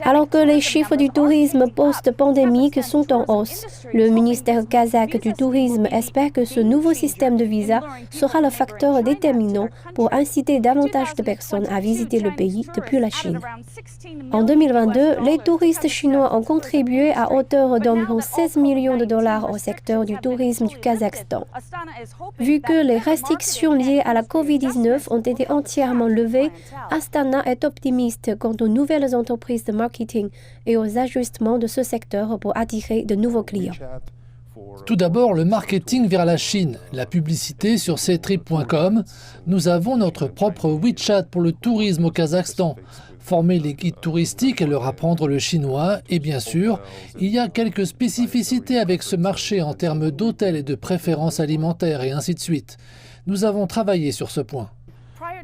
Alors que les chiffres du tourisme post-pandémique sont en hausse, le ministère kazakh du tourisme espère que ce nouveau système de visa sera le facteur déterminant pour inciter davantage de personnes à visiter le pays depuis la Chine. En 2022, les touristes chinois ont contribué à hauteur d'environ 16 millions de dollars au secteur du tourisme du Kazakhstan. Vu que les restrictions liées à la COVID-19 ont été entièrement levées, Astana est optimiste quant aux nouvelles entreprises de marketing et aux ajustements de ce secteur pour attirer de nouveaux clients. Tout d'abord, le marketing vers la Chine, la publicité sur ctrip.com. Nous avons notre propre WeChat pour le tourisme au Kazakhstan. Former les guides touristiques et leur apprendre le chinois. Et bien sûr, il y a quelques spécificités avec ce marché en termes d'hôtels et de préférences alimentaires et ainsi de suite. Nous avons travaillé sur ce point.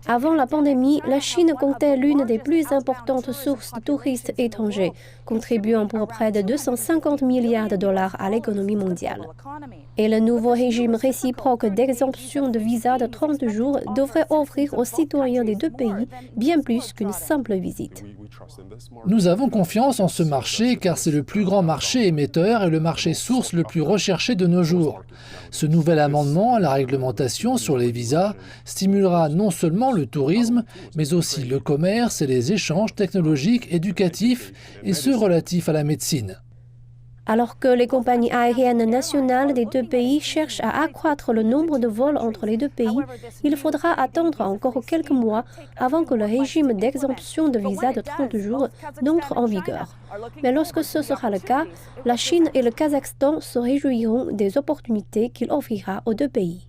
Avant la pandémie, la Chine comptait l'une des plus importantes sources de touristes étrangers, contribuant pour près de 250 milliards de dollars à l'économie mondiale. Et le nouveau régime réciproque d'exemption de visa de 30 jours devrait offrir aux citoyens des deux pays bien plus qu'une simple visite. Nous avons confiance en ce marché car c'est le plus grand marché émetteur et le marché source le plus recherché de nos jours. Ce nouvel amendement à la réglementation sur les visas stimulera non seulement le tourisme, mais aussi le commerce et les échanges technologiques, éducatifs et ceux relatifs à la médecine. Alors que les compagnies aériennes nationales des deux pays cherchent à accroître le nombre de vols entre les deux pays, il faudra attendre encore quelques mois avant que le régime d'exemption de visa de 30 jours n'entre en vigueur. Mais lorsque ce sera le cas, la Chine et le Kazakhstan se réjouiront des opportunités qu'il offrira aux deux pays.